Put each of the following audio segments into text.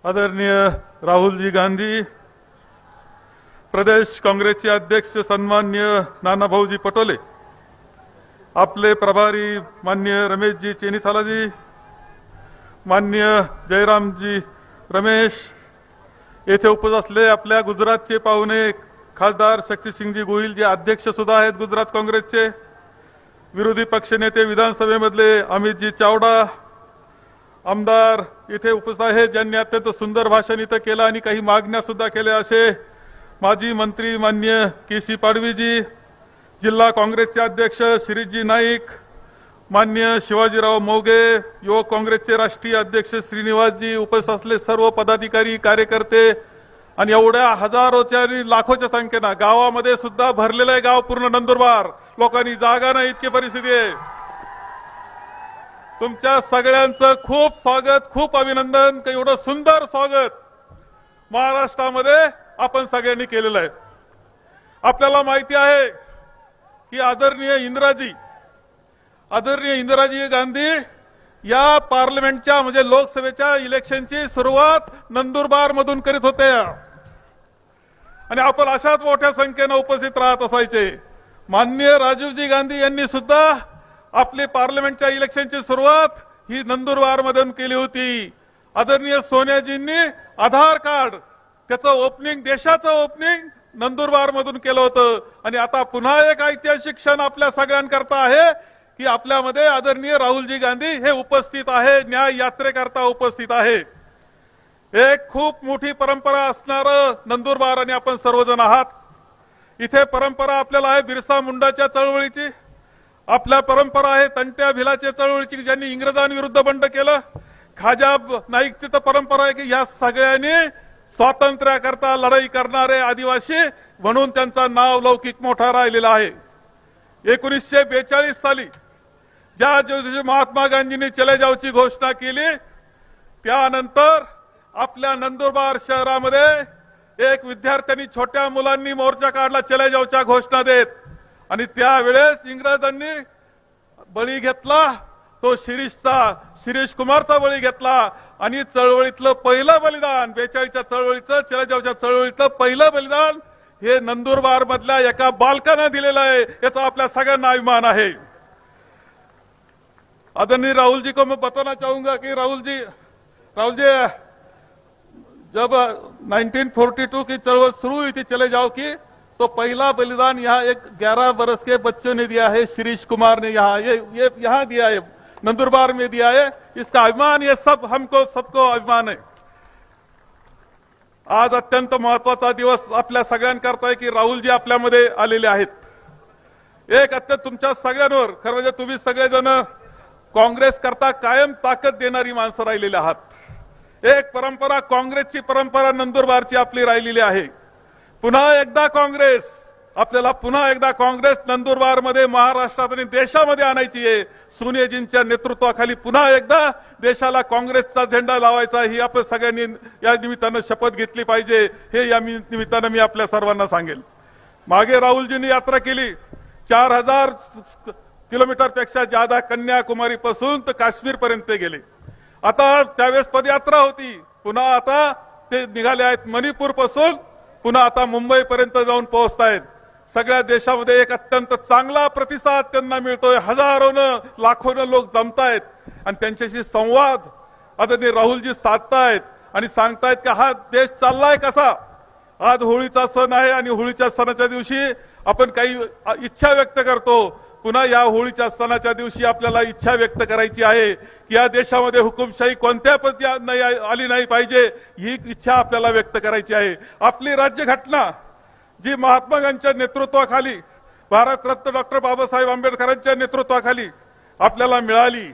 आदरणीय राहुलजी गांधी, प्रदेश काँग्रेसचे अध्यक्ष सन्मान्य नानाभाऊजी पटोले, आपले प्रभारी मान्य रमेशजी चेनीथालाजी, मान्य जयरामजी रमेश, येथे उपस्थित असलेले आपल्या गुजरातचे पाहुणे खासदार शक्तिसिंगजी गोहिल जे अध्यक्ष सुद्धा आहेत गुजरात काँग्रेसचे, विरोधी पक्षनेते विधानसभेमधले अमितजी चावडा, आमदार इथे उपस्थित आहेत ज्यांनी अत्यंत सुंदर भाषण इथे केलं आणि काही मागण्या सुद्धा केल्या, असे माजी मंत्री मान्य केसी पाडवीजी, जिल्हा काँग्रेसचे अध्यक्ष शिरीषजी नाईक, मान्य शिवाजीराव मोगे, युवक काँग्रेसचे राष्ट्रीय अध्यक्ष श्रीनिवासजी, उपस्थित असलेले सर्व पदाधिकारी कार्यकर्ते आणि एवढ्या हजारोच्या आणि लाखोच्या संख्येनं गावामध्ये सुद्धा भरलेलं आहे गाव पूर्ण नंदुरबार, लोकांनी जागा नाही इतकी परिस्थिती आहे। तुमच्या सगळ्यांचं खूप स्वागत, खूप अभिनंदन। एवढं सुंदर स्वागत महाराष्ट्रामध्ये आपण सगळ्यांनी केलेलं आहे। आपल्याला माहिती आहे की आदरणीय इंदिराजी गांधी या पार्लमेंटच्या म्हणजे लोकसभेच्या इलेक्शनची सुरुवात नंदुरबार मधून करीत होते आणि आपण अशाच मोठ्या संख्येने उपस्थित राहत असायचे। माननीय राजीवजी गांधी यांनी सुद्धा आपली पार्लमेंटच्या इलेक्शनची सुरुवात ही नंदुरबार मधून केली होती। आदरणीय सोनियाजींनी आधार कार्ड त्याचं ओपनिंग, देशाचं ओपनिंग नंदुरबार मधून केलं होतं आणि आता पुन्हा एक ऐतिहासिक क्षण आपल्या सगळ्यांकरता आहे की आपल्यामध्ये आदरणीय राहुलजी गांधी हे उपस्थित आहे, न्याय यात्रेकरता उपस्थित आहे। एक खूप मोठी परंपरा असणारं नंदुरबार आणि आपण सर्वजण आहात। इथे परंपरा आपल्याला आहे बिरसा मुंडाच्या चळवळीची, आपल्या परंपरा आहे तंट्या भिलाच्या चळवळीची ज्यांनी इंग्रजांविरुद्ध बंड केलं, खाजा नाईकची तर परंपरा आहे की या सगळ्यांनी स्वातंत्र्याकरता लढाई करणारे आदिवासी म्हणून त्यांचा नाव लौकिक मोठा राहिलेला आहे। 1942 साली ज्या दिवशी महात्मा गांधींनी चले जावची घोषणा केली त्यानंतर आपल्या नंदुरबार शहरामध्ये एक विद्यार्थ्यांनी छोट्या मुलांनी मोर्चा काढला चले जावच्या घोषणा देत आणि त्यावेळेस इंग्रजांनी बळी घेतला तो शिरीष कुमारचा बळी घेतला आणि चळवळीतलं पहिलं बलिदान 42च्या चळवळीचं चले जावच्या चळवळीतलं पहिलं बलिदान हे नंदुरबार मधल्या एका बालकानं दिलेलं आहे, याचा आपल्या सगळ्यांना अभिमान है। आदरणीय राहुल जी को मैं बताना चाहूंगा कि राहुल जी जब 1942 की चळवळ शुरू हुई थी चले जाओ की, तो पहला बलिदान यहाँ एक 11 वर्ष के बच्चों ने दिया है, शिरीष कुमार ने ये यहाँ दिया है, नंदुरबार में दिया है। इसका अभिमान ये सबको अभिमान है। आज अत्यंत महत्वाचा दिवस आपल्या सगळ्यांकरता आहे की राहुलजी आपल्यामध्ये आलेले आहेत। एक अत्यंत तुमच्या सगळ्यांवर खरं म्हणजे तुम्ही सगळेजण काँग्रेस करता कायम ताकद देणारी माणसं राहिलेली आहात। एक परंपरा काँग्रेसची परंपरा नंदुरबारची आपली राहिलेली आहे। पुन्हा एकदा काँग्रेस आपल्याला पुन्हा एकदा काँग्रेस नंदुरबार मध्ये महाराष्ट्रात आणि देशामध्ये आणायची आहे। सोनियाजींच्या नेतृत्वाखाली पुन्हा एकदा देशाला काँग्रेसचा झेंडा लावायचा ही आपण सगळ्यांनी या निमित्तानं शपथ घेतली पाहिजे, हे या निमित्तानं मी आपल्या सर्वांना सांगेल। मागे राहुलजींनी यात्रा केली 4000 किलोमीटर पेक्षा ज्यादा कन्याकुमारी पासून तर काश्मीर पर्यंत गेले। आता त्यावेळेस पदयात्रा होती, पुन्हा आता ते निघाले आहेत मणिपूर पासून, पुन्हा आता मुंबई पर्यंत जाऊन पोहोचतायत। सगळ्या देशामध्ये एक अत्यंत चांगला प्रतिसाद त्यांना मिळतोय, हजारोनं लाखोनं लोक जमतायत आणि त्यांच्याशी संवाद आदरणीय राहुलजी साधतायत आणि सांगतायत की हा देश चाललाय कसा। आज होळीचा सण आहे आणि होळीच्या सणाच्या दिवशी आपण काही इच्छा व्यक्त करतो। पुन्हा या होळीच्या सणाच्या दिवशी आपल्याला इच्छा व्यक्त करायची आहे की या देशामध्ये हुकुमशाही कोणत्या पद्धतीने आली नाही पाहिजे, ही इच्छा आपल्याला व्यक्त करायची आहे। आपली राज्यघटना जी महात्मा गांधींच्या नेतृत्वाखाली, भारतरत्न डॉक्टर बाबासाहेब आंबेडकरांच्या नेतृत्वाखाली आपल्याला मिळाली,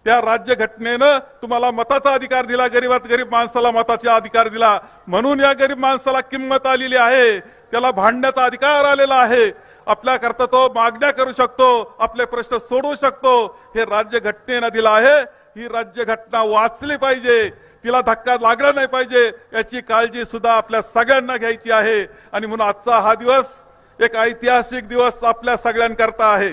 त्या राज्यघटनेनं तुम्हाला मताचा अधिकार दिला, गरीबात गरीब माणसाला मताचा अधिकार दिला, म्हणून या गरीब माणसाला किंमत आलेली आहे, त्याला भांडण्याचा अधिकार आलेला आहे। आपल्याकरता तो मागण्या करू शकतो, आपले प्रश्न सोडवू शकतो, हे राज्यघटनेनं दिलं आहे। ही राज्यघटना वाचली पाहिजे, तिला धक्का लागला नाही पाहिजे, याची काळजी सुद्धा आपल्या सगळ्यांना घ्यायची आहे। आणि म्हणून आजचा हा दिवस एक ऐतिहासिक दिवस आपल्या सगळ्यांकरता आहे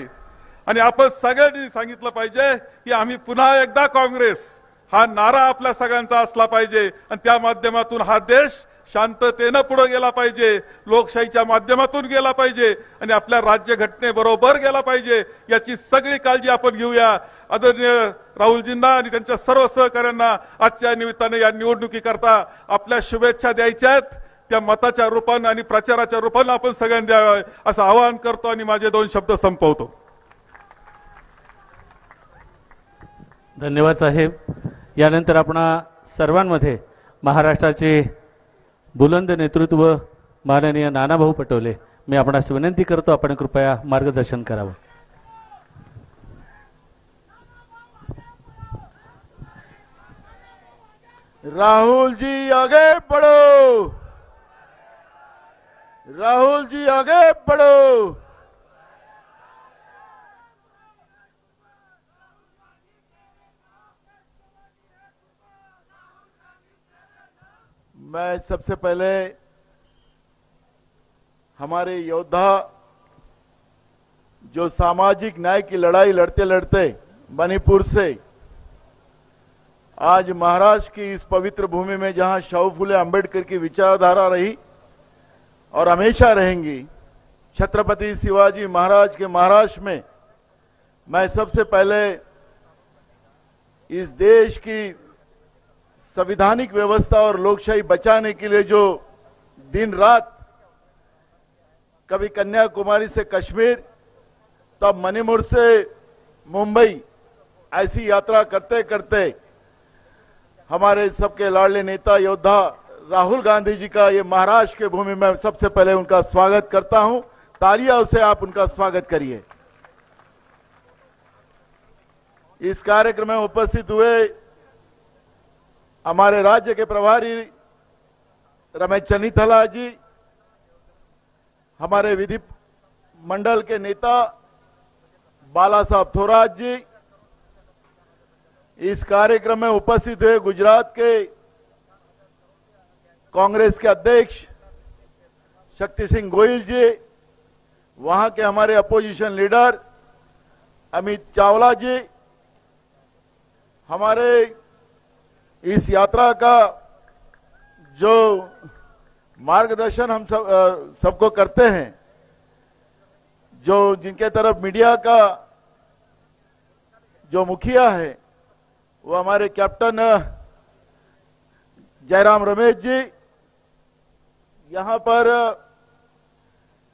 आणि आपण सगळ्यांनी सांगितलं पाहिजे की आम्ही पुन्हा एकदा काँग्रेस हा नारा आपल्या सगळ्यांचा असला पाहिजे आणि त्या माध्यमातून हा देश शांततेनं पुढे गेला पाहिजे, लोकशाहीच्या माध्यमातून गेला पाहिजे आणि आपल्या राज्यघटनेबरोबर गेला पाहिजे, याची सगळी काळजी आपण घेऊया. आदरणीय राहुलजींना आणि त्यांच्या सर्व सहकाऱ्यांना आजच्या निमित्ताने या निवडणुकीकरता आपल्या शुभेच्छा द्यायच्यात. त्या मताच्या रूपानं आणि प्रचाराच्या रूपानं आपण सगळ्यांनी द्यावं असं आवाहन करतो आणि माझे 2 शब्द संपवतो. धन्यवाद साहेब. यानंतर आपणा सर्वांमध्ये महाराष्ट्राचे बुलंद नेतृत्व माननीय नानाभाऊ पटोले, मी आपणास विनंती करतो आपण कृपया मार्गदर्शन करावं. राहुल जी आगे बढ़ो, राहुल जी आगे बढ़ो. मैं सबसे पहले हमारे योद्धा जो सामाजिक न्याय की लड़ाई लड़ते लड़ते मणिपुर से आज महाराष्ट्र की इस पवित्र भूमि में जहां शाहू फुले अंबेडकर की विचारधारा रही और हमेशा रहेंगी, छत्रपति शिवाजी महाराज के महाराष्ट्र में मैं सबसे पहले इस देश की संवैधानिक व्यवस्था और लोकशाही बचाने के लिए जो दिन रात कभी कन्याकुमारी से कश्मीर तो अब मणिपुर से मुंबई ऐसी यात्रा करते करते हमारे सबके लाडले नेता योद्धा राहुल गांधी जी का ये महाराष्ट्र के भूमि में सबसे पहले उनका स्वागत करता हूं. तालियों से आप उनका स्वागत करिए. इस कार्यक्रम में उपस्थित हुए हमारे राज्य के प्रभारी रमेश चन्नीथला जी, हमारे विधि मंडल के नेता बाला साहब थोराट जी, इस कार्यक्रम में उपस्थित हुए गुजरात के कांग्रेस के अध्यक्ष शक्ति सिंह गोयल जी, वहां के हमारे अपोजिशन लीडर अमित चावला जी, हमारे इस यात्रा का जो मार्गदर्शन हम सबको करते हैं, जो जिनके तरफ मीडिया का जो मुखिया है वो हमारे कैप्टन जयराम रमेश जी, यहां पर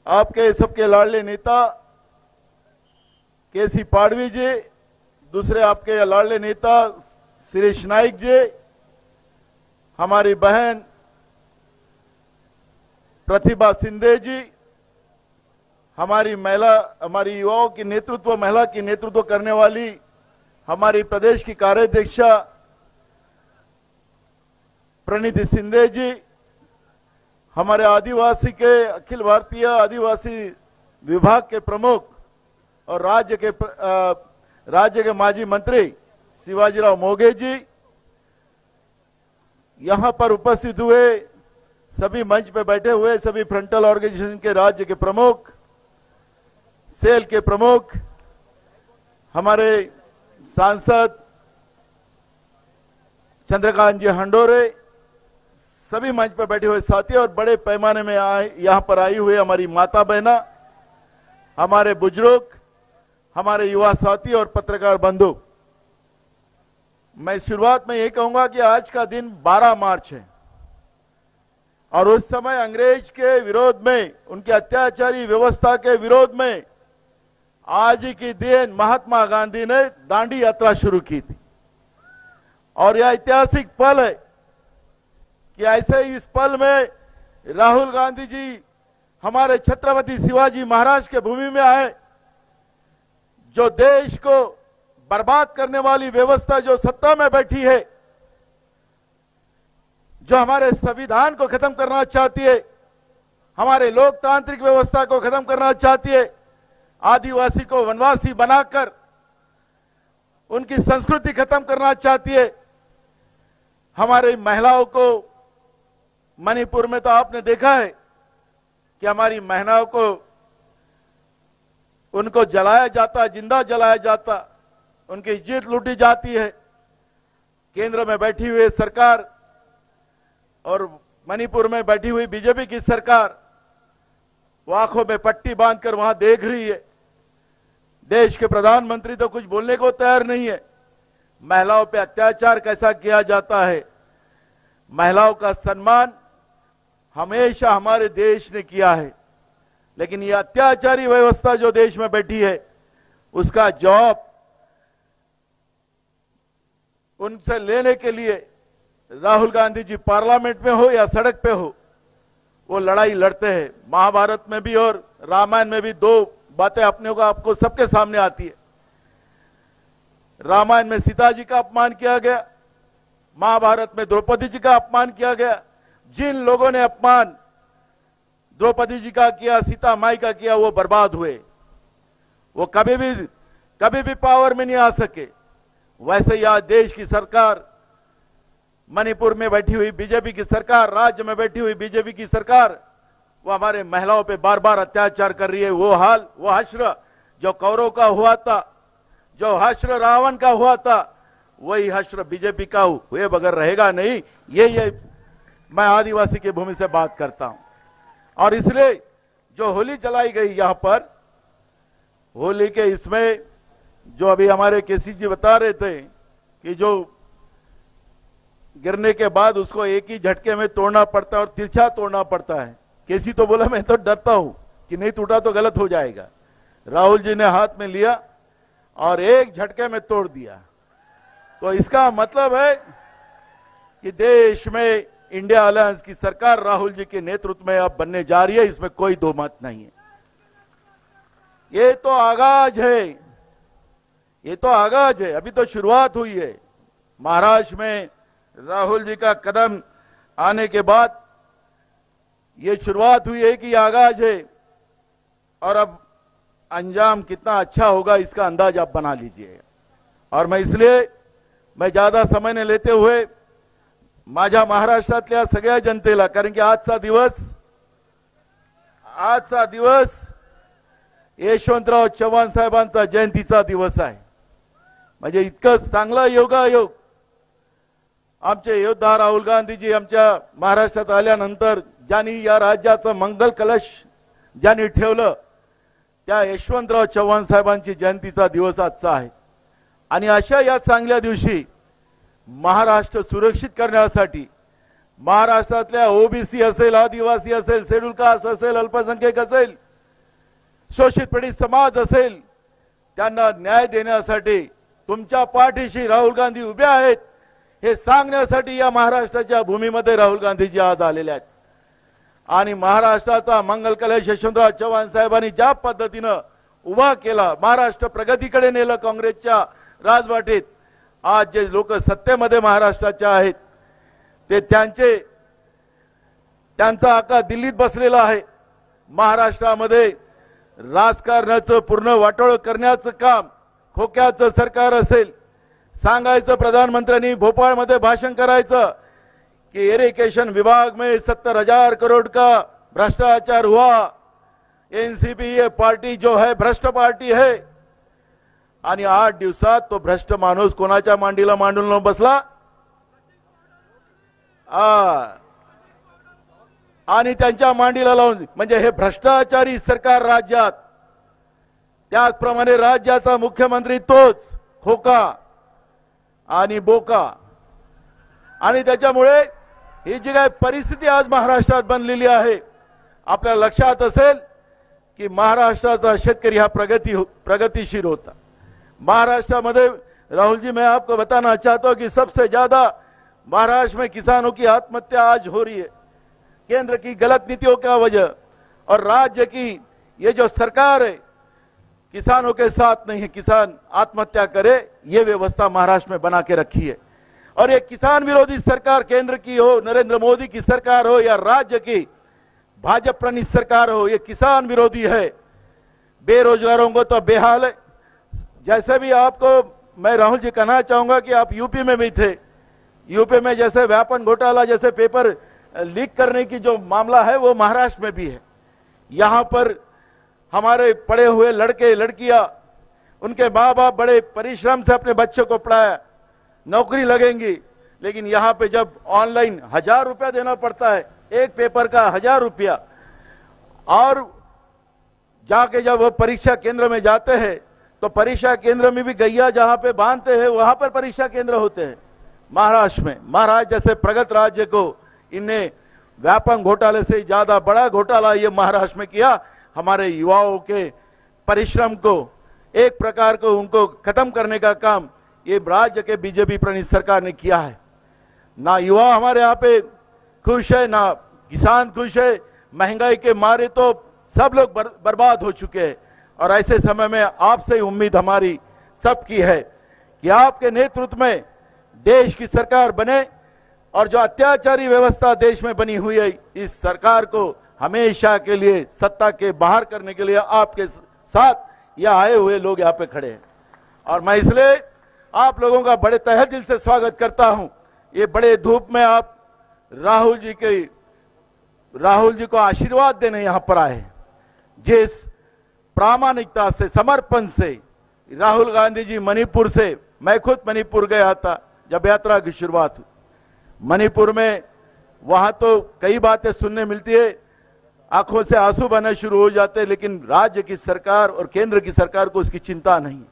आपके सबके लाडले नेता केसी पाडवी जी, दूसरे आपके लाडले नेता शिरीष नाइक जी, हमारी बहन प्रतिभा सिंधे जी, हमारी युवाओं की नेतृत्व, महिला की नेतृत्व करने वाली हमारी प्रदेश की कार्याध्यक्षा प्रणीति सिंधे जी, हमारे आदिवासी के अखिल भारतीय आदिवासी विभाग के प्रमुख और राज्य के माजी मंत्री शिवाजीराव मोघे जी, यहां पर उपस्थित हुए सभी मंच पे बैठे हुए सभी फ्रंटल ऑर्गेनाइजेशन के राज्य के प्रमुख, सेल के प्रमुख, हमारे सांसद चंद्रकांत जी हंडोरे, सभी मंच पर बैठे हुए साथी और बड़े पैमाने में यहां पर आई हुए हमारी माता बहना, हमारे बुजुर्ग, हमारे युवा साथी और पत्रकार बंधु, मैं शुरुआत में यही कहूंगा कि आज का दिन 12 मार्च है और उस समय अंग्रेज के विरोध में, उनकी अत्याचारी व्यवस्था के विरोध में आज ही के दिन महात्मा गांधी ने दांडी यात्रा शुरू की थी और यह ऐतिहासिक पल है कि ऐसे इस पल में राहुल गांधी जी हमारे छत्रपति शिवाजी महाराज के भूमि में आए, जो देश को बर्बाद करने वाली व्यवस्था जो सत्ता में बैठी है, जो हमारे संविधान को खत्म करना चाहती है, हमारे लोकतांत्रिक व्यवस्था को खत्म करना चाहती है, आदिवासी को वनवासी बनाकर उनकी संस्कृति खत्म करना चाहती है, हमारी महिलाओं को मणिपुर में तो आपने देखा है कि हमारी महिलाओं को उनको जलाया जाता, जिंदा जलाया जाता, उनकी इज्जत लूटी जाती है केंद्र में बैठी हुई सरकार और मणिपुर में बैठी हुई बीजेपी की सरकार वो आंखों में पट्टी बांधकर वहां देख रही है। देश के प्रधानमंत्री तो कुछ बोलने को तैयार नहीं है। महिलाओं पे अत्याचार कैसा किया जाता है। महिलाओं का सम्मान हमेशा हमारे देश ने किया है, लेकिन ये अत्याचारी व्यवस्था जो देश में बैठी है उसका जवाब उनसे लेने के लिए राहुल गांधी जी पार्लियामेंट में हो या सड़क पे हो वो लड़ाई लड़ते हैं। महाभारत में भी और रामायण में भी दो बातें अपने को आपको सबके सामने आती है। रामायण में सीता जी का अपमान किया गया, महाभारत में द्रौपदी जी का अपमान किया गया। जिन लोगों ने अपमान द्रौपदी जी का किया, सीता माई का किया, वो बर्बाद हुए। वो कभी भी पावर में नहीं आ सके। वैसे ही आज देश की सरकार, मणिपुर में बैठी हुई बीजेपी की सरकार, राज्य में बैठी हुई बीजेपी की सरकार, वो हमारे महिलाओं पे बार बार अत्याचार कर रही है। वो हाल, वो हश्र जो कौरव का हुआ था, जो हश्र रावण का हुआ था, वही हश्र बीजेपी का हुए बगैर रहेगा नहीं। ये मैं आदिवासी की भूमि से बात करता हूं। और इसलिए जो होली जलाई गई यहां पर, होली के इसमें जो अभी हमारे केसी जी बता रहे थे कि जो गिरने के बाद उसको एक ही झटके में तोड़ना पड़ता है और तिरछा तोड़ना पड़ता है। केसी तो बोला मैं तो डरता हूं कि नहीं टूटा तो गलत हो जाएगा। राहुल जी ने हाथ में लिया और एक झटके में तोड़ दिया। तो इसका मतलब है कि देश में इंडिया अलायंस की सरकार राहुल जी के नेतृत्व में अब बनने जा रही है, इसमें कोई दो मत नहीं है। ये तो आगाज है, ये तो आगाज है, अभी तो शुरुआत हुई है। महाराष्ट्र में राहुल जी का कदम आने के बाद ये शुरुआत हुई है कि आगाज है, और अब अंजाम कितना अच्छा होगा इसका अंदाज आप बना लीजिए। और मैं ज्यादा समय न लेते हुए माझ्या महाराष्ट्रातल्या सगळ्या जनतेला, कारण की आजचा दिवस यशवंतराव चव्हाण साहेबांचा जयंतीचा दिवस आहे। म्हणजे इतकं चांगला योगायोग आमचे योद्धा राहुल गांधीजी आमच्या महाराष्ट्रात आल्यानंतर ज्यांनी या राज्याचं मंगल कलश ज्यांनी ठेवलं, त्या यशवंतराव चव्हाण साहेबांची जयंतीचा दिवस आजचा आहे। आणि अशा या चांगल्या दिवशी महाराष्ट्र सुरक्षित करण्यासाठी महाराष्ट्रातल्या ओबीसी असेल, आदिवासी असेल, शेड्यूल कास्ट असेल, अल्पसंख्याक असेल, शोषित पीडित समाज असेल, त्यांना न्याय देण्यासाठी तुमच्या पाठीशी राहुल गांधी उभे आहेत हे सांगण्यासाठी या महाराष्ट्राच्या भूमीमध्ये राहुल गांधीजी आज आलेले आहेत। आणि महाराष्ट्राचा मंगल कलश यशवंतराव चव्हाण साहेबांनी ज्या पद्धतीने उभा केला, महाराष्ट्र प्रगतीकडे नेलं काँग्रेसच्या राजवाटीत, आज जे लोक सत्तेमध्ये महाराष्ट्राचे आहेत ते त्यांचा आका दिल्लीत बसलेला आहे। महाराष्ट्रामध्ये राजकारणाचं पूर्ण वाटोळ करण्याचं काम खोक्याचं सरकार असेल। सांगायचं प्रधानमंत्र्यांनी भोपाळमध्ये भाषण करायचं कि इरिगेशन विभाग में 70,000 करोड़ का भ्रष्टाचार हुआ, एनसीपी ये पार्टी जो है भ्रष्ट पार्टी है। आणि 8 दिवसात तो भ्रष्ट माणूस कोणाच्या मांडीला मांडून बसला, आणि त्यांच्या मांडीला लावून, म्हणजे हे भ्रष्टाचारी सरकार राज्यात, त्याचप्रमाणे राज्याचा मुख्यमंत्री तोच खोका आणि बोका। आणि त्याच्यामुळे ही जी काही परिस्थिती आज महाराष्ट्रात बनलेली आहे, आपल्या लक्षात असेल की महाराष्ट्राचा शेतकरी हा प्रगतिशील होता। महाराष्ट्र में राहुल जी, मैं आपको बताना चाहता हूं कि सबसे ज्यादा महाराष्ट्र में किसानों की आत्महत्या आज हो रही है, केंद्र की गलत नीतियों का वजह, और राज्य की ये जो सरकार है किसानों के साथ नहीं है, किसान आत्महत्या करे ये व्यवस्था महाराष्ट्र में बना के रखी है। और ये किसान विरोधी सरकार केंद्र की हो, नरेंद्र मोदी की सरकार हो, या राज्य की भाजपा प्रणीत सरकार हो, ये किसान विरोधी है। बेरोजगारों को तो बेहाल है। जैसे भी आपको मैं राहुल जी कहना चाहूंगा कि आप यूपी में भी थे, यूपी में जैसे व्यापन घोटाला जैसे पेपर लीक करने की जो मामला है वो महाराष्ट्र में भी है। यहां पर हमारे पढ़े हुए लड़के लड़कियां, उनके माँ बाप बड़े परिश्रम से अपने बच्चों को पढ़ाया, नौकरी लगेंगी। लेकिन यहां पे जब ऑनलाइन 1000 रुपया देना पड़ता है, एक पेपर का 1000 रुपया, और जाके जब वो परीक्षा केंद्र में जाते हैं तो परीक्षा केंद्र में भी गैया जहां पे बांधते हैं वहां पर परीक्षा केंद्र होते हैं। महाराष्ट्र में, महाराष्ट्र जैसे प्रगत राज्य को इनने व्यापक घोटाले से ज्यादा बड़ा घोटाला ये महाराष्ट्र में किया। हमारे युवाओं के परिश्रम को एक प्रकार को उनको खत्म करने का काम ये राज्य के बीजेपी प्रणीत सरकार ने किया है। ना युवा हमारे यहाँ पे खुश है, ना किसान खुश है। महंगाई के मारे तो सब लोग बर्बाद हो चुके हैं। और ऐसे समय में आपसे उम्मीद हमारी सबकी है कि आपके नेतृत्व में देश की सरकार बने और जो अत्याचारी व्यवस्था देश में बनी हुई है इस सरकार को हमेशा के लिए सत्ता के बाहर करने के लिए आपके साथ यह आए हुए लोग यहाँ पे खड़े हैं। और मैं इसलिए आप लोगों का बड़े तहे दिल से स्वागत करता हूं। ये बड़े धूप में आप राहुल जी को आशीर्वाद देने यहां पर आए। जिस प्रामाणिकता से, समर्पण से राहुल गांधी जी मणिपुर से, मैं खुद मणिपुर गया था जब यात्रा की शुरुआत हुई। मणिपुर में वहां तो कई बातें सुनने मिलती है, आंखों से आंसू बहने शुरू हो जाते हैं, लेकिन राज्य की सरकार और केंद्र की सरकार को उसकी चिंता नहीं।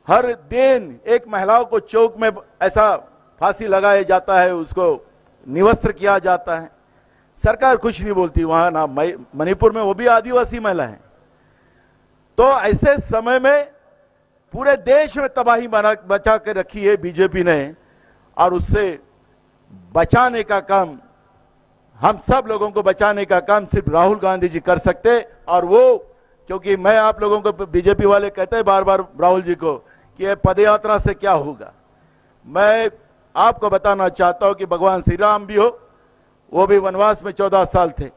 हर दिन एक महिलाओं को चौक में ऐसा फांसी लगाया जाता है, उसको निवस्त्र किया जाता है, सरकार कुछ नहीं बोलती वहां ना। मणिपुर में वो भी आदिवासी महिला है। तो ऐसे समय में पूरे देश में तबाही बचा के रखी है बीजेपी ने, और उससे बचाने का काम, हम सब लोगों को बचाने का काम सिर्फ राहुल गांधी जी कर सकते। और वो, क्योंकि मैं आप लोगों को, बीजेपी वाले कहते हैं बार बार राहुल जी को कि ये पदयात्रा से क्या होगा। मैं आपको बताना चाहता हूं कि भगवान श्री राम भी हो, वो भी वनवास में 14 साल थे,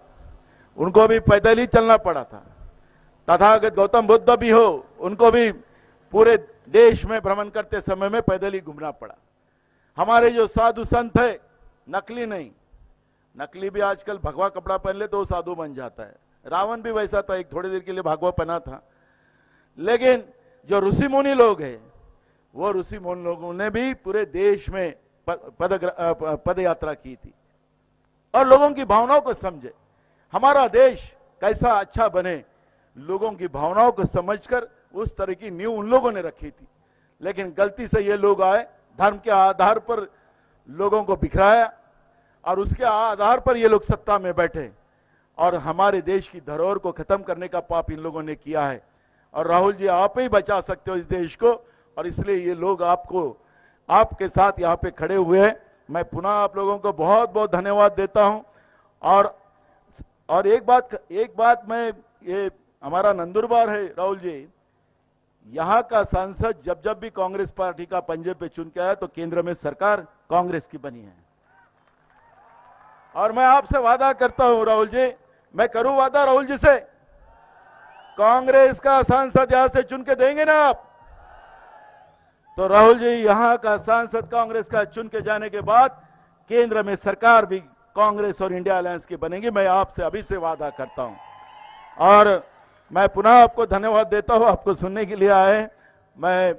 उनको भी पैदल ही चलना पड़ा था। तथागत गौतम बुद्ध भी हो, उनको भी पूरे देश में भ्रमण करते समय में पैदल ही घूमना पड़ा। हमारे जो साधु संत है, नकली नहीं, नकली भी आजकल भगवा कपड़ा पहन ले तो साधु बन जाता है। रावण भी वैसा था, एक थोड़ी देर के लिए भगवा पहना था। लेकिन जो ऋषि मुनि लोग हैं, वो ऋषि मुनि लोगों ने भी पूरे देश में पद यात्रा की थी और लोगों की भावनाओं को समझे। हमारा देश कैसा अच्छा बने, लोगों की भावनाओं को समझकर उस तरह की नींव उन लोगों ने रखी थी। लेकिन गलती से ये लोग आए, धर्म के आधार पर लोगों को बिखराया और उसके आधार पर ये लोग सत्ता में बैठे और हमारे देश की धरोहर को खत्म करने का पाप इन लोगों ने किया है। और राहुल जी, आप ही बचा सकते हो इस देश को, और इसलिए ये लोग आपको, आपके साथ यहाँ पे खड़े हुए हैं। मैं पुनः आप लोगों को बहुत बहुत धन्यवाद देता हूं। और एक बात मैं, ये हमारा नंदुरबार है राहुल जी, यहाँ का सांसद जब भी कांग्रेस पार्टी का पंजे पे चुन के आया तो केंद्र में सरकार कांग्रेस की बनी है। और मैं आपसे वादा करता हूं राहुल जी, मैं करूं वादा राहुल जी से, कांग्रेस का सांसद यहां से चुन के देंगे ना आप, तो राहुल जी यहां का सांसद कांग्रेस का चुन के जाने के बाद केंद्र में सरकार भी कांग्रेस और इंडिया अलायंस की बनेगी। मैं आपसे अभी से वादा करता हूं। और मैं पुनः आपको धन्यवाद देता हूं, आपको सुनने के लिए आए। मैं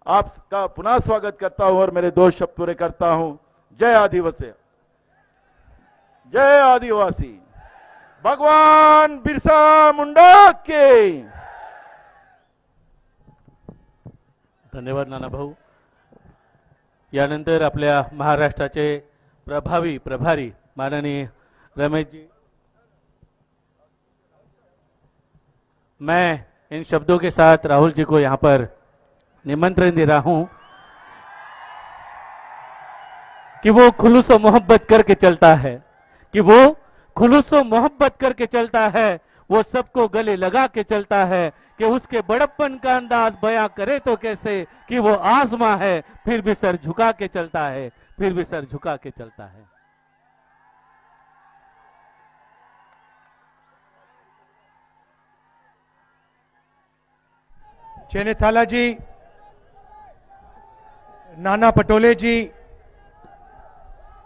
आपका पुनः स्वागत करता हूं और मेरे 2 शब्द पूरे करता हूं। जय आदिवासी, जय आदिवासी, भगवान बिरसा मुंडा के। धन्यवाद नाना भाऊ। यानंतर आपल्या महाराष्ट्राचे प्रभारी माननीय रमेश जी, मैं इन शब्दों के साथ राहुल जी को यहाँ पर निमंत्रण दे रहा हूं कि वो खुलूस और मोहब्बत करके चलता है, कि वो खुलूस और मोहब्बत करके चलता है, वो सबको गले लगा के चलता है, कि उसके बड़प्पन का अंदाज बयां करे तो कैसे, कि वो आजमा है फिर भी सर झुका के चलता है, फिर भी सर झुका के चलता है। चेनेथाला जी, नाना पटोले जी,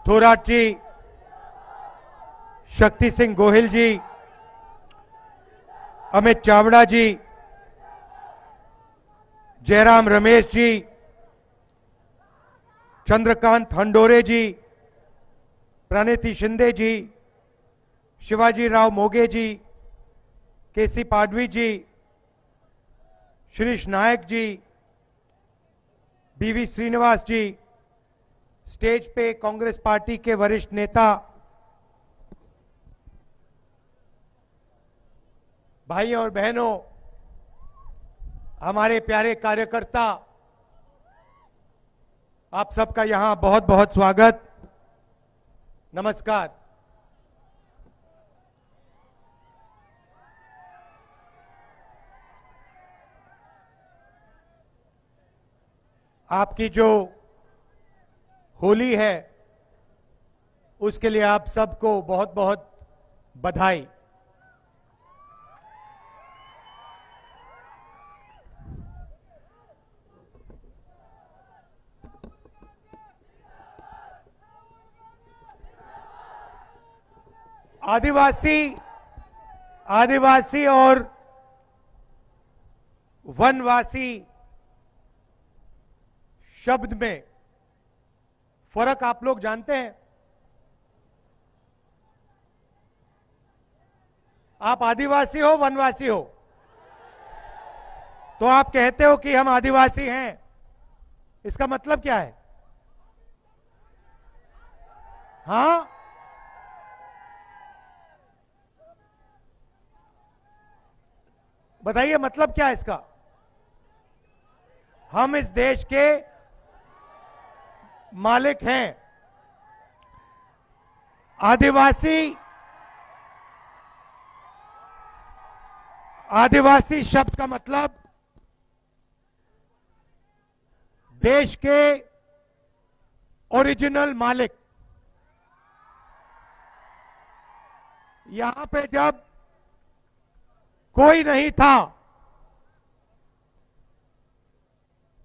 थोराट जी, शक्ति सिंह गोहिल जी, अमित चावड़ा जी, जयराम रमेश जी, चंद्रकांत हंडोरे जी, प्रणिति शिंदे जी, शिवाजी राव मोगे जी, केसी पाडवी जी, श्रीश नायक जी, बीवी श्रीनिवास जी, स्टेज पे कांग्रेस पार्टी के वरिष्ठ नेता, भाइयों और बहनों, हमारे प्यारे कार्यकर्ता, आप सबका यहां बहुत बहुत स्वागत, नमस्कार। आपकी जो होली है उसके लिए आप सबको बहुत बहुत बधाई। आदिवासी और वनवासी शब्द में फर्क आप लोग जानते हैं? आप आदिवासी हो, वनवासी हो? तो आप कहते हो कि हम आदिवासी हैं, इसका मतलब क्या है? हां, बताइए मतलब क्या है इसका? हम इस देश के मालिक हैं। आदिवासी शब्द का मतलब देश के ओरिजिनल मालिक। यहां पे जब कोई नहीं था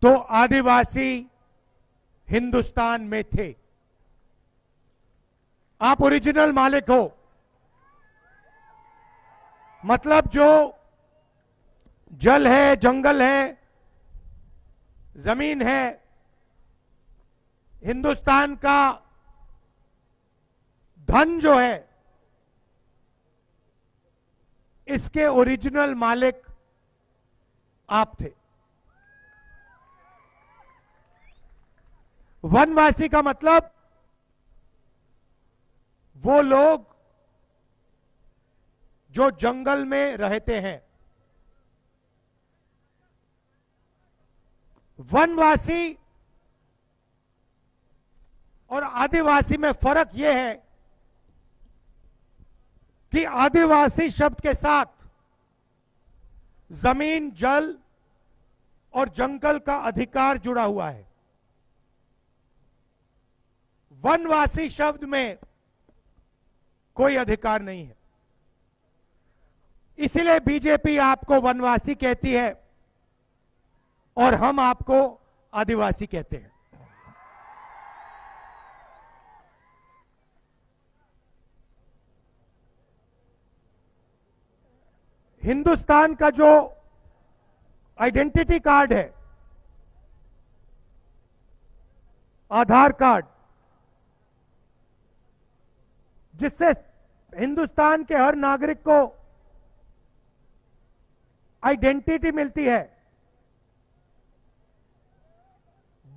तो आदिवासी हिंदुस्तान में थे। आप ओरिजिनल मालिक हो, मतलब जो जल है, जंगल है, जमीन है, हिंदुस्तान का धन जो है, इसके ओरिजिनल मालिक आप थे। वनवासी का मतलब वो लोग जो जंगल में रहते हैं। वनवासी और आदिवासी में फर्क यह है कि आदिवासी शब्द के साथ जमीन, जल और जंगल का अधिकार जुड़ा हुआ है। वनवासी शब्द में कोई अधिकार नहीं है। इसलिए बीजेपी आपको वनवासी कहती है और हम आपको आदिवासी कहते हैं। हिंदुस्तान का जो आइडेंटिटी कार्ड है, आधार कार्ड, जिससे हिंदुस्तान के हर नागरिक को आइडेंटिटी मिलती है,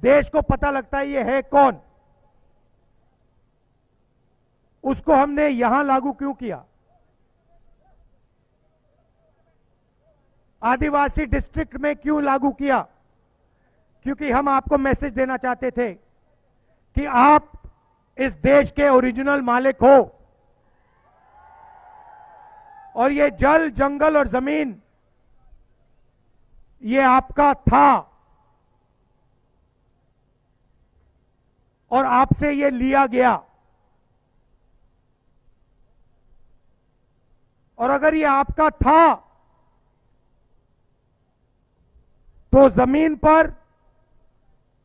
देश को पता लगता है ये है कौन। उसको हमने यहां लागू क्यों किया? आदिवासी डिस्ट्रिक्ट में क्यों लागू किया? क्योंकि हम आपको मैसेज देना चाहते थे कि आप इस देश के ओरिजिनल मालिक हो और ये जल, जंगल और जमीन ये आपका था और आपसे ये लिया गया। और अगर ये आपका था तो जमीन पर,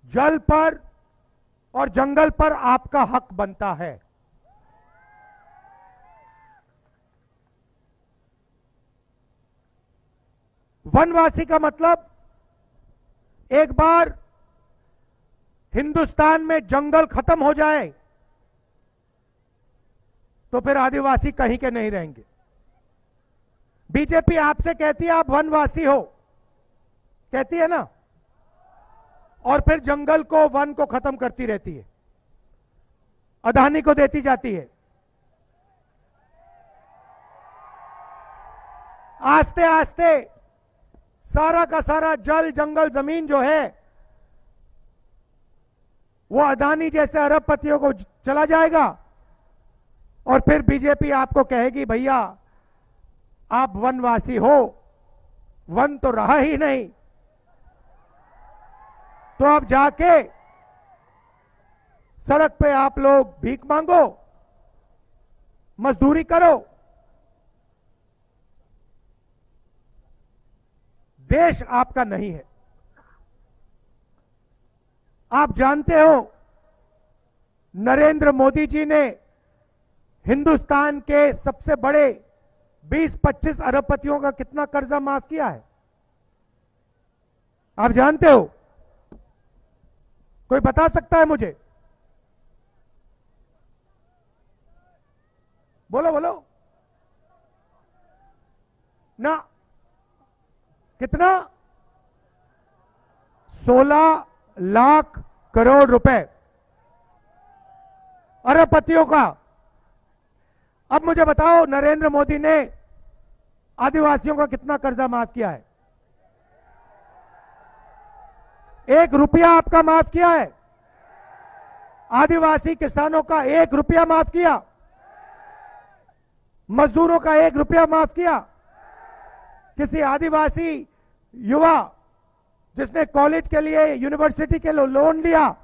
जल पर और जंगल पर आपका हक बनता है। वनवासी का मतलब एक बार हिंदुस्तान में जंगल खत्म हो जाए तो फिर आदिवासी कहीं के नहीं रहेंगे। बीजेपी आपसे कहती है आप वनवासी हो, कहती है ना, और फिर जंगल को, वन को खत्म करती रहती है, अदानी को देती जाती है। आस्ते आस्ते सारा का सारा जल, जंगल, जमीन जो है वो अदानी जैसे अरबपतियों को चला जाएगा और फिर बीजेपी आपको कहेगी भैया आप वनवासी हो, वन तो रहा ही नहीं, तो आप जाके सड़क पे आप लोग भीख मांगो, मजदूरी करो। देश आपका नहीं है। आप जानते हो नरेंद्र मोदी जी ने हिंदुस्तान के सबसे बड़े 20-25 अरबपतियों का कितना कर्जा माफ किया है? आप जानते हो? कोई बता सकता है मुझे? बोलो बोलो ना। कितना? 16 लाख करोड़ रुपए अरबपतियों का। अब मुझे बताओ नरेंद्र मोदी ने आदिवासियों का कितना कर्जा माफ किया है? 1 रुपया आपका माफ किया है? आदिवासी किसानों का 1 रुपया माफ किया? मजदूरों का 1 रुपया माफ किया? किसी आदिवासी युवा जिसने कॉलेज के लिए, यूनिवर्सिटी के लिए लोन लिया,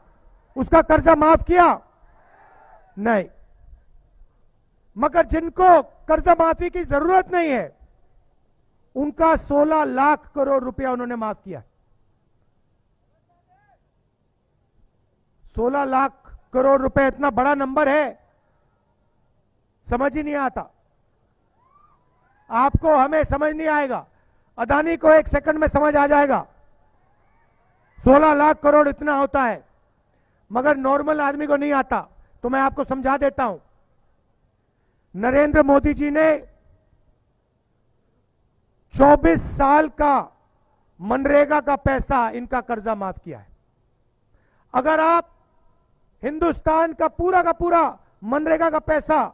उसका कर्जा माफ किया? नहीं। मगर जिनको कर्जा माफी की जरूरत नहीं है उनका 16 लाख करोड़ रुपया उन्होंने माफ किया। 16 लाख करोड़ रुपए इतना बड़ा नंबर है, समझ ही नहीं आता। आपको, हमें समझ नहीं आएगा, अदानी को 1 सेकंड में समझ आ जाएगा 16 लाख करोड़ इतना होता है, मगर नॉर्मल आदमी को नहीं आता। तो मैं आपको समझा देता हूं। नरेंद्र मोदी जी ने 24 साल का मनरेगा का पैसा, इनका कर्जा माफ किया है। अगर आप हिंदुस्तान का पूरा मनरेगा का पैसा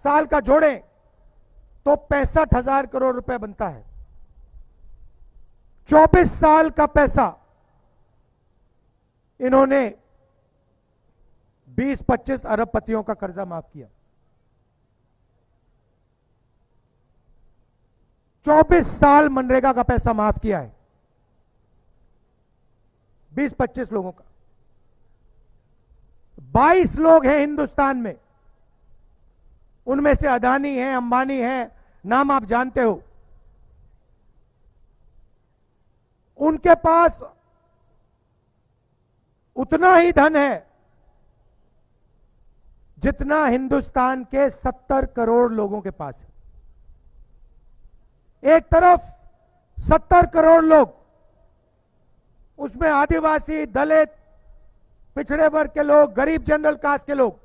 साल का जोड़ें तो 65,000 करोड़ रुपए बनता है। 24 साल का पैसा इन्होंने 20-25 अरबपतियों का कर्जा माफ किया। 24 साल मनरेगा का पैसा माफ किया है 20-25 लोगों का। 22 लोग हैं हिंदुस्तान में, उनमें से अदानी है, अंबानी है, नाम आप जानते हो। उनके पास उतना ही धन है जितना हिंदुस्तान के 70 करोड़ लोगों के पास है। एक तरफ 70 करोड़ लोग, उसमें आदिवासी, दलित, पिछड़े वर्ग के लोग, गरीब जनरल कास्ट के लोग,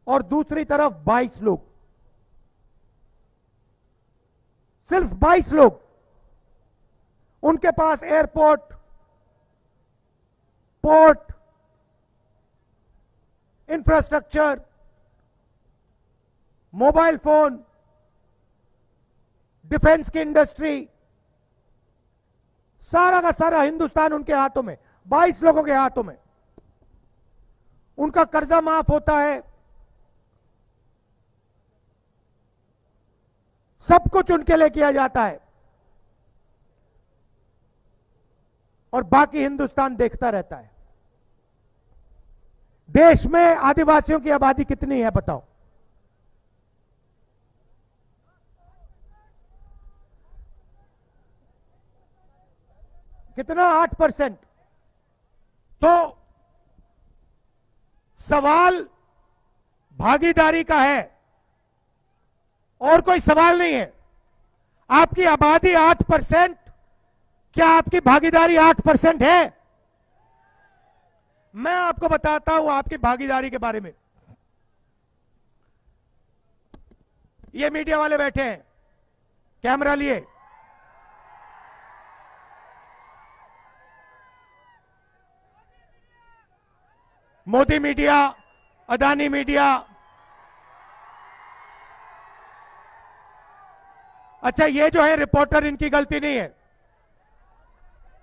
और दूसरी तरफ 22 लोग, सिर्फ 22 लोग। उनके पास airport, port, infrastructure, mobile phone, defence की इंडस्ट्री, सारा का सारा हिंदुस्तान उनके हाथों में, 22 लोगों के हाथों में। उनका कर्जा माफ होता है, सब कुछ उनके लिए किया जाता है, और बाकी हिंदुस्तान देखता रहता है। देश में आदिवासियों की आबादी कितनी है बताओ? कितना? 8%। तो सवाल भागीदारी का है और कोई सवाल नहीं है। आपकी आबादी 8%, क्या आपकी भागीदारी 8% है? मैं आपको बताता हूं आपकी भागीदारी के बारे में। ये मीडिया वाले बैठे हैं, कैमरा लिए। Modi media, Adani media. अच्छा, ये जो है रिपोर्टर, इनकी गलती नहीं है,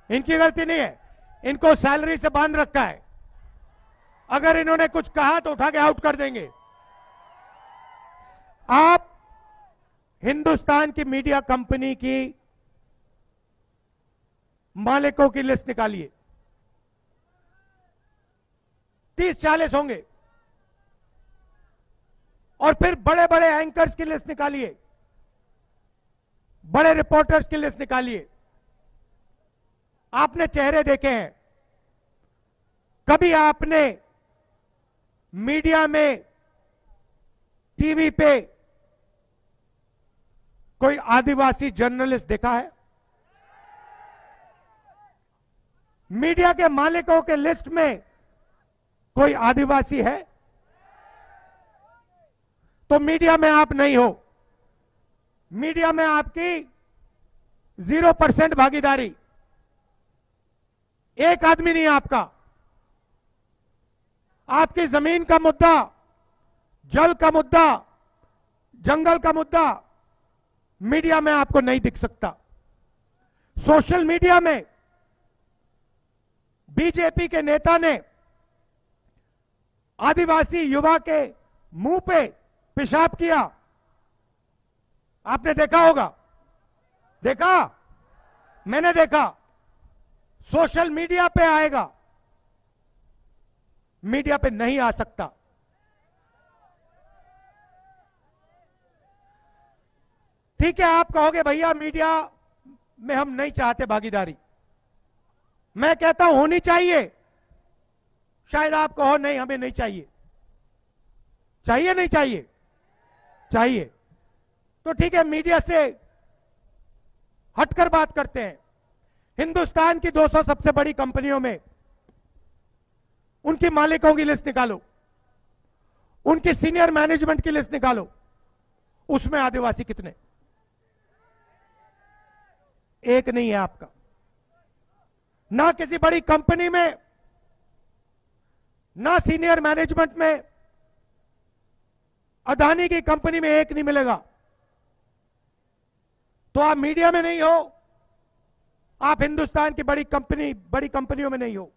इनकी गलती नहीं है, इनको सैलरी से बांध रखा है। अगर इन्होंने कुछ कहा तो उठा के आउट कर देंगे। आप हिंदुस्तान की मीडिया कंपनी की मालिकों की लिस्ट निकालिए, 30-40 होंगे, और फिर बड़े बड़े एंकर्स की लिस्ट निकालिए, बड़े रिपोर्टर्स की लिस्ट निकालिए। आपने चेहरे देखे हैं, कभी आपने मीडिया में, टीवी पे कोई आदिवासी जर्नलिस्ट देखा है? मीडिया के मालिकों के लिस्ट में कोई आदिवासी है? तो मीडिया में आप नहीं हो। मीडिया में आपकी 0% भागीदारी। एक आदमी नहीं है आपका। आपकी जमीन का मुद्दा, जल का मुद्दा, जंगल का मुद्दा मीडिया में आपको नहीं दिख सकता। सोशल मीडिया में बीजेपी के नेता ने आदिवासी युवा के मुंह पे पेशाब किया, आपने देखा होगा। देखा? मैंने देखा। सोशल मीडिया पे आएगा, मीडिया पे नहीं आ सकता। ठीक है, आप कहोगे भैया मीडिया में हम नहीं चाहते भागीदारी। मैं कहता हूं होनी चाहिए। शायद आप कहो नहीं, हमें नहीं चाहिए। चाहिए नहीं चाहिए? चाहिए। तो ठीक है, मीडिया से हटकर बात करते हैं। हिंदुस्तान की 200 सबसे बड़ी कंपनियों में उनकी मालिकों की लिस्ट निकालो, उनकी सीनियर मैनेजमेंट की लिस्ट निकालो। उसमें आदिवासी कितने? एक नहीं है आपका। ना किसी बड़ी कंपनी में, ना सीनियर मैनेजमेंट में। अदानी की कंपनी में एक नहीं मिलेगा। तो आप मीडिया में नहीं हो, आप हिंदुस्तान की बड़ी कंपनियों में नहीं हो।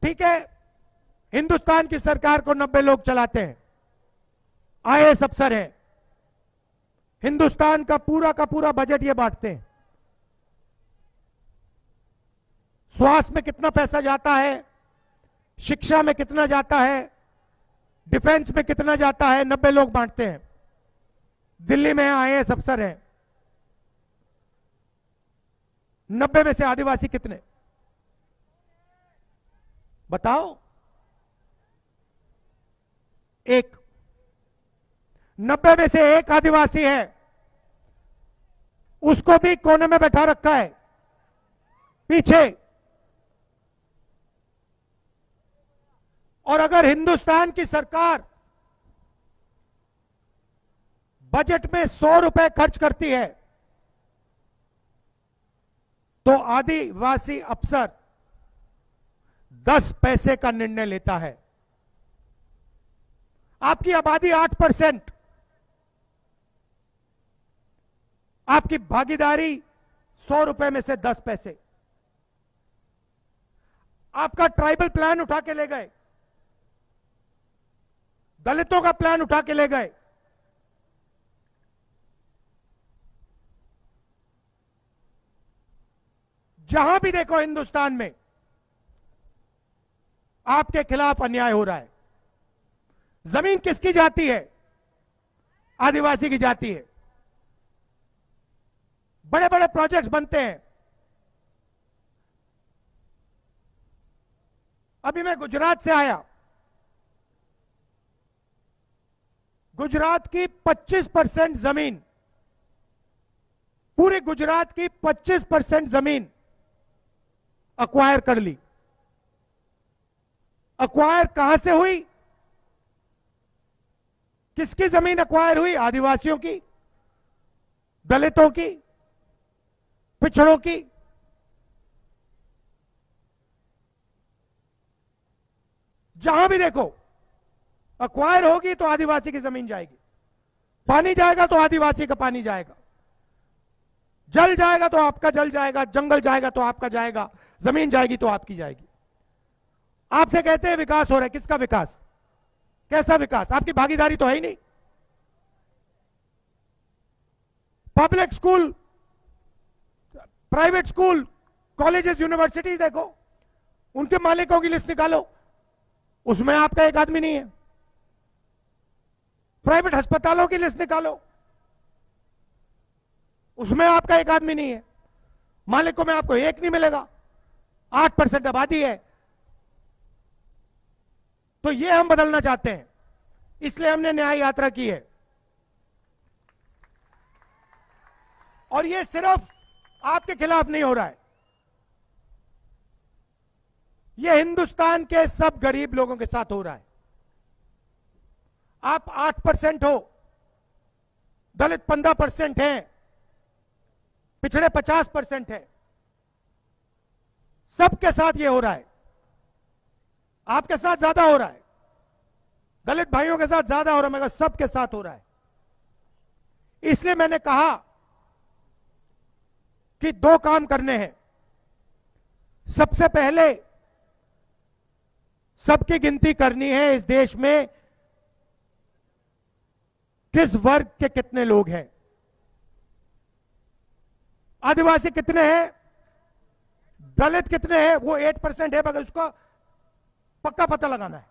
ठीक है, हिंदुस्तान की सरकार को 90 लोग चलाते हैं, आईएएस अफसर हैं। हिंदुस्तान का पूरा बजट ये बांटते हैं। स्वास्थ्य में कितना पैसा जाता है, शिक्षा में कितना जाता है, डिफेंस में कितना जाता है, 90 लोग बांटते हैं। दिल्ली में आईएएस अफसर हैं। 90 में से आदिवासी कितने? बताओ। एक। 90 में से एक आदिवासी है, उसको भी कोने में बैठा रखा है, पीछे। और अगर हिंदुस्तान की सरकार बजट में 100 रुपए खर्च करती है, तो आदिवासी अफसर 10 पैसे का निर्णय लेता है। आपकी आबादी 8%, आपकी भागीदारी 100 रुपए में से 10 पैसे। आपका ट्राइबल प्लान उठा के ले गए, दलितों का प्लान उठा के ले गए। जहां भी देखो हिंदुस्तान में आपके खिलाफ अन्याय हो रहा है। जमीन किसकी जाती है? आदिवासी की जाती है। बड़े बड़े प्रोजेक्ट्स बनते हैं। अभी मैं गुजरात से आया। गुजरात की 25% जमीन, पूरे गुजरात की 25% जमीन अक्वायर कर ली। अक्वायर कहां से हुई? किसकी जमीन अक्वायर हुई? आदिवासियों की, दलितों की, पिछड़ों की। जहां भी देखो अक्वायर होगी तो आदिवासी की जमीन जाएगी, पानी जाएगा तो आदिवासी का पानी जाएगा, जल जाएगा तो आपका जल जाएगा, जंगल जाएगा तो आपका जाएगा, जमीन जाएगी तो आपकी जाएगी। आपसे कहते हैं विकास हो रहा है, किसका विकास? कैसा विकास? आपकी भागीदारी तो है ही नहीं। Public school, private school, colleges, university देखो, उनके मालिकों की लिस्ट निकालो, उसमें आपका एक आदमी नहीं है। प्राइवेट अस्पतालों की लिस्ट निकालो, उसमें आपका एक आदमी नहीं है। मालिकों में आपको एक नहीं मिलेगा। 8% आबादी है। तो ये हम बदलना चाहते हैं, इसलिए हमने न्याय यात्रा की है। और ये सिर्फ आपके खिलाफ नहीं हो रहा है, ये हिंदुस्तान के सब गरीब लोगों के साथ हो रहा है। आप 8% हो, दलित 15% हैं, पिछड़े 50% हैं, सबके साथ ये हो रहा है। आपके साथ ज्यादा हो रहा है, दलित भाइयों के साथ ज्यादा हो रहा है, मगर सबके साथ हो रहा है। इसलिए मैंने कहा कि 2 काम करने हैं। सबसे पहले सबकी गिनती करनी है इस देश में किस वर्ग के कितने लोग हैं। आदिवासी कितने हैं, दलित कितने हैं, वो 8% है, मगर उसका पक्का पता लगाना है।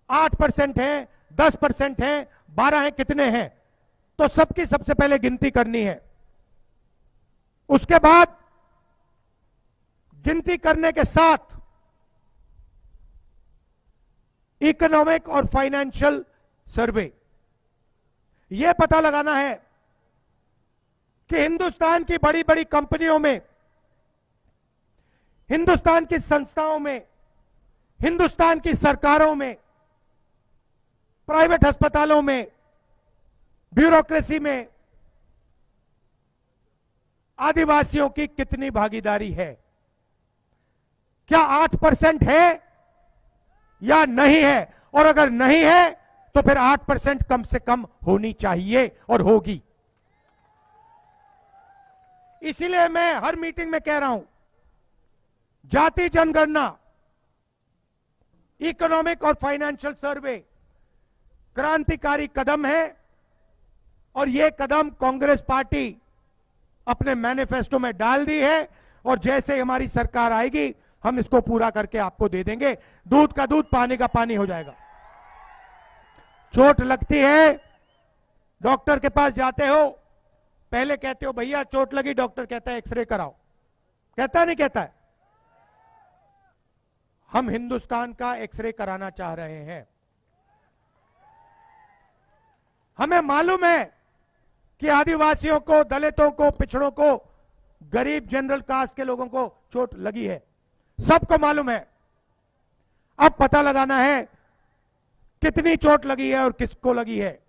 8% है, 10% है, 12 है, कितने हैं, तो सबकी सबसे पहले गिनती करनी है। उसके बाद गिनती करने के साथ इकोनॉमिक और फाइनेंशियल सर्वे, यह पता लगाना है कि हिंदुस्तान की बड़ी बड़ी कंपनियों में, हिंदुस्तान की संस्थाओं में, हिंदुस्तान की सरकारों में, प्राइवेट अस्पतालों में, ब्यूरोक्रेसी में आदिवासियों की कितनी भागीदारी है। क्या 8% है या नहीं है? और अगर नहीं है तो फिर 8% कम से कम होनी चाहिए और होगी। इसीलिए मैं हर मीटिंग में कह रहा हूं, जाति जनगणना, इकोनॉमिक और फाइनेंशियल सर्वे क्रांतिकारी कदम है, और यह कदम कांग्रेस पार्टी अपने मैनिफेस्टो में डाल दी है, और जैसे हमारी सरकार आएगी हम इसको पूरा करके आपको दे देंगे। दूध का दूध, पानी का पानी हो जाएगा। चोट लगती है, डॉक्टर के पास जाते हो, पहले कहते हो भैया चोट लगी, डॉक्टर कहता है एक्सरे कराओ, कहता नहीं कहता है? हम हिंदुस्तान का एक्सरे कराना चाह रहे हैं। हमें मालूम है कि आदिवासियों को, दलितों को, पिछड़ों को, गरीब जनरल कास्ट के लोगों को चोट लगी है, सबको मालूम है। अब पता लगाना है कितनी चोट लगी है और किसको लगी है।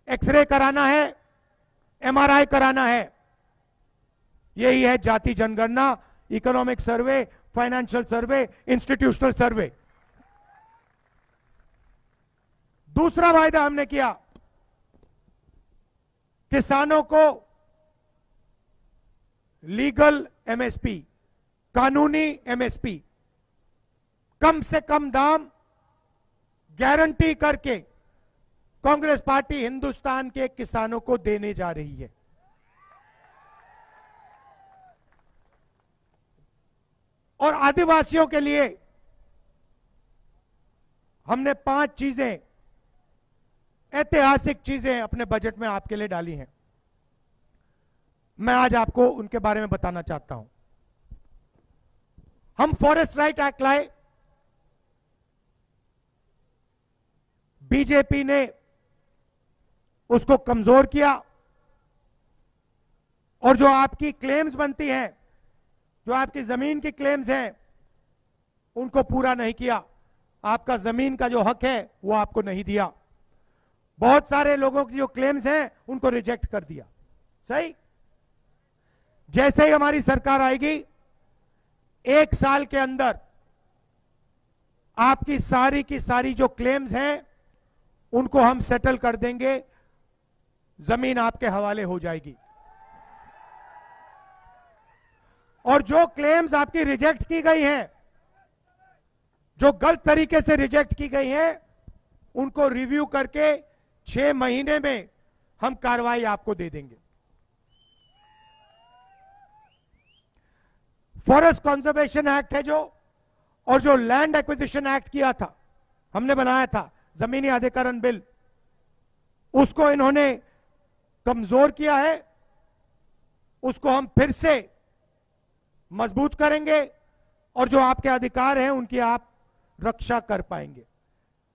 एक्सरे कराना है, एमआरआई कराना है। यही है जाति जनगणना, इकोनॉमिक सर्वे, फाइनेंशियल सर्वे, इंस्टीट्यूशनल सर्वे। दूसरा वायदा हमने किया, किसानों को लीगल एमएसपी, कानूनी एमएसपी, कम से कम दाम गारंटी करके कांग्रेस पार्टी हिंदुस्तान के किसानों को देने जा रही है। और आदिवासियों के लिए हमने 5 चीजें, ऐतिहासिक चीजें अपने बजट में आपके लिए डाली हैं। मैं आज आपको उनके बारे में बताना चाहता हूं। हम फॉरेस्ट राइट एक्ट लाए, बीजेपी ने उसको कमजोर किया, और जो आपकी क्लेम्स बनती हैं, जो आपकी जमीन की क्लेम्स हैं, उनको पूरा नहीं किया। आपका जमीन का जो हक है वो आपको नहीं दिया। बहुत सारे लोगों की जो क्लेम्स हैं उनको रिजेक्ट कर दिया। सही। जैसे ही हमारी सरकार आएगी, 1 साल के अंदर आपकी सारी की सारी जो क्लेम्स हैं उनको हम सेटल कर देंगे, जमीन आपके हवाले हो जाएगी। और जो क्लेम्स आपकी रिजेक्ट की गई हैं, जो गलत तरीके से रिजेक्ट की गई हैं, उनको रिव्यू करके 6 महीने में हम कार्रवाई आपको दे देंगे। फॉरेस्ट कंजर्वेशन एक्ट है जो, और जो लैंड एक्विजिशन एक्ट किया था, हमने बनाया था जमीनी अधिग्रहण बिल, उसको इन्होंने कमजोर किया है। उसको हम फिर से मजबूत करेंगे और जो आपके अधिकार हैं उनकी आप रक्षा कर पाएंगे।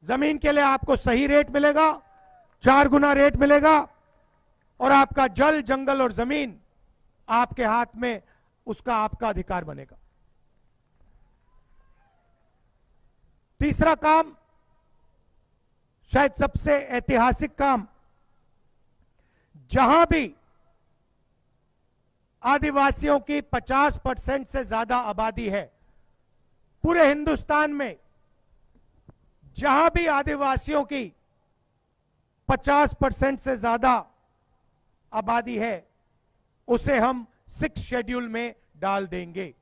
जमीन के लिए आपको सही रेट मिलेगा, 4 गुना रेट मिलेगा, और आपका जल, जंगल और जमीन आपके हाथ में, उसका आपका अधिकार बनेगा। तीसरा काम, शायद सबसे ऐतिहासिक काम, जहां भी आदिवासियों की 50% से ज्यादा आबादी है, पूरे हिंदुस्तान में जहां भी आदिवासियों की 50% से ज्यादा आबादी है, उसे हम 6 शेड्यूल में डाल देंगे।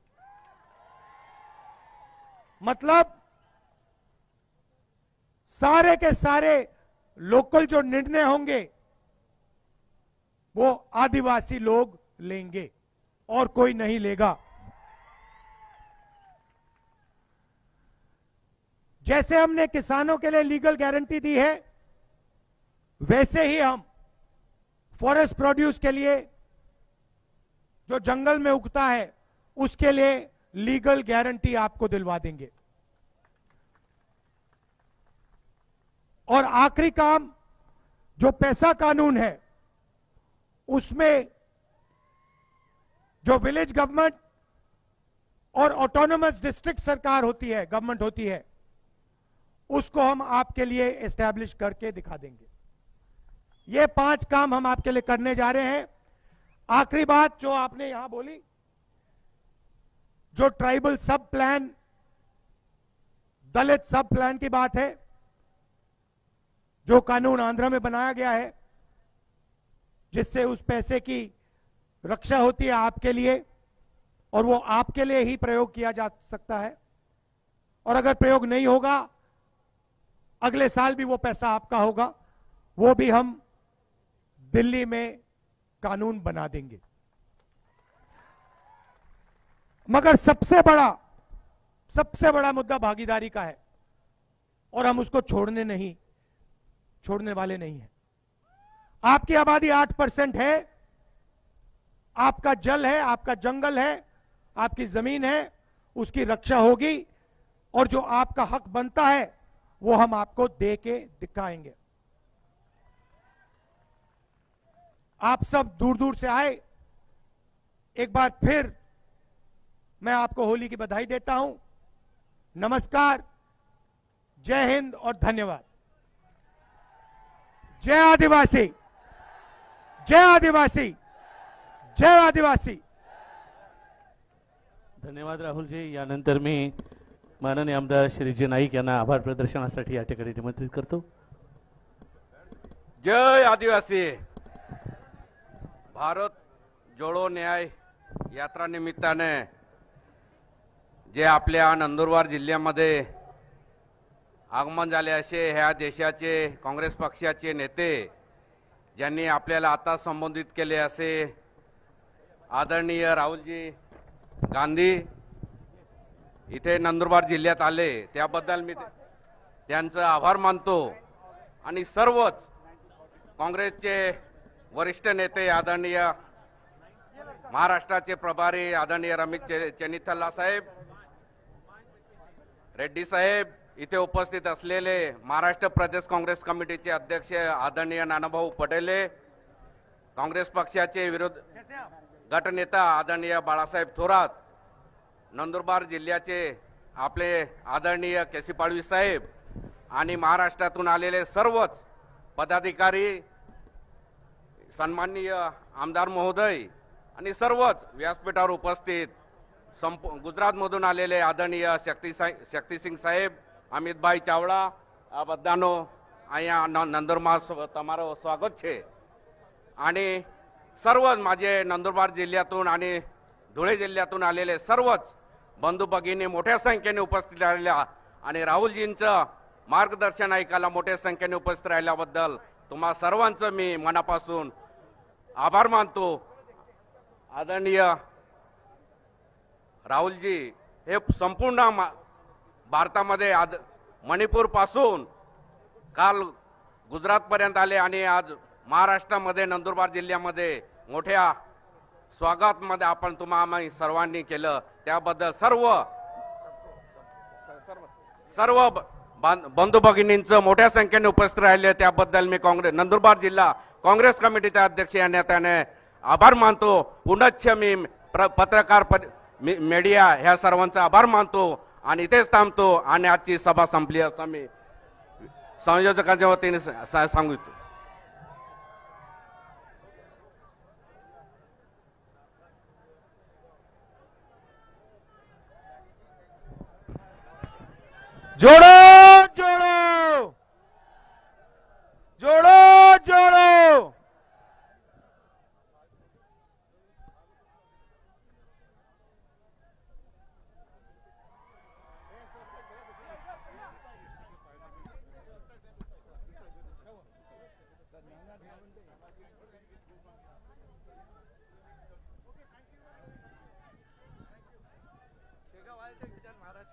मतलब सारे के सारे लोकल जो निर्णय होंगे वो आदिवासी लोग लेंगे और कोई नहीं लेगा। जैसे हमने किसानों के लिए लीगल गारंटी दी है, वैसे ही हम फॉरेस्ट प्रोड्यूस के लिए, जो जंगल में उगता है, उसके लिए लीगल गारंटी आपको दिलवा देंगे। और आखिरी काम, जो पैसा कानून है, उसमें जो विलेज गवर्नमेंट और ऑटोनोमस डिस्ट्रिक्ट सरकार होती है, गवर्नमेंट होती है, उसको हम आपके लिए एस्टैब्लिश करके दिखा देंगे। ये 5 काम हम आपके लिए करने जा रहे हैं। आखिरी बात जो आपने यहां बोली, जो ट्राइबल सब प्लान, दलित सब प्लान की बात है, जो कानून आंध्र में बनाया गया है, जिससे उस पैसे की रक्षा होती है आपके लिए, और वो आपके लिए ही प्रयोग किया जा सकता है, और अगर प्रयोग नहीं होगा, अगले साल भी वो पैसा आपका होगा, वो भी हम दिल्ली में कानून बना देंगे। मगर सबसे बड़ा मुद्दा भागीदारी का है, और हम उसको छोड़ने वाले नहीं हैं। आपकी आबादी 8% है, आपका जल है, आपका जंगल है, आपकी जमीन है, उसकी रक्षा होगी, और जो आपका हक बनता है वो हम आपको दे के दिखाएंगे। आप सब दूर दूर से आए, एक बार फिर मैं आपको होली की बधाई देता हूं। नमस्कार, जय हिंद और धन्यवाद। जय आदिवासी, जय आदिवासी, जय आदिवासी। धन्यवाद राहुल जी। यानंतर मी माननीय आमदार श्रीजी नाईक यांना आभार प्रदर्शनासाठी या ठिकाणी निमंत्रित करतो। जय आदिवासी। भारत जोडो न्याय यात्रा निमित्ताने जे आपल्या नंदुरबार जिल्ह्यामध्ये आगमन झाले असे ह्या देशाचे काँग्रेस पक्षाचे नेते, ज्यांनी आपल्याला आता संबोधित केले, असे आदरणीय राहुलजी गांधी इथे नंदुरबार जिल्ह्यात आले, त्याबद्दल मी त्यांचे आभार मानतो। आणि सर्वच काँग्रेसचे वरिष्ठ नेते, आदरणीय महाराष्ट्राचे प्रभारी आदरणीय रमेश चेन्निथल्ला साहेब, रेड्डी साहेब, इथे उपस्थित असलेले महाराष्ट्र प्रदेश काँग्रेस कमिटीचे अध्यक्ष आदरणीय नानाभाऊ पटेले, काँग्रेस पक्षाचे विरोध गटनेता आदरणीय बाळासाहेब थोरात, नंदुरबार जिल्ह्याचे आपले आदरणीय केसी पाडवी साहेब आणि महाराष्ट्रातून आलेले सर्वच पदाधिकारी, सन्माननीय आमदार महोदय आणि सर्वच व्यासपीठावर उपस्थित गुजरातमधून आलेले आदरणीय शक्तिसिंह साहेब, અમિતભાઈ ચાવડા, આ બધાનો અહીંયા નંદુરબાર તમારું સ્વાગત છે. आणि सर्वच माझे नंदुरबार जिल्ह्यातून आणि धुळे जिल्ह्यातून आलेले सर्वच बंधू भगिनी मोठ्या संख्येने उपस्थित राहिल्या आणि राहुलजींचं मार्गदर्शन ऐकायला मोठ्या संख्येने उपस्थित राहिल्याबद्दल तुम्हा सर्वांचं मी मनापासून आभार मानतो. आदरणीय राहुलजी हे संपूर्ण भारतामध्ये मणिपूर पासून काल गुजरात पर्यंत आले आणि आज महाराष्ट्रामध्ये नंदुरबार जिल्ह्यामध्ये मोठ्या स्वागतामध्ये आपण आम्ही सर्वांनी केलं, त्याबद्दल सर्व बंधू भगिनींचं मोठ्या संख्येने उपस्थित राहिले त्याबद्दल मी नंदुरबार जिल्हा काँग्रेस कमिटीचे अध्यक्ष या नात्याने आभार मानतो. पुनश्च मी पत्रकार मीडिया ह्या सर्वांचा आभार मानतो आणि इथेच थांबतो आणि आजची सभा संपली असं मी संयोजकांच्या वतीने सांगतो. जोड़ो जोड़ो जोड़ो जोड़ो महाराज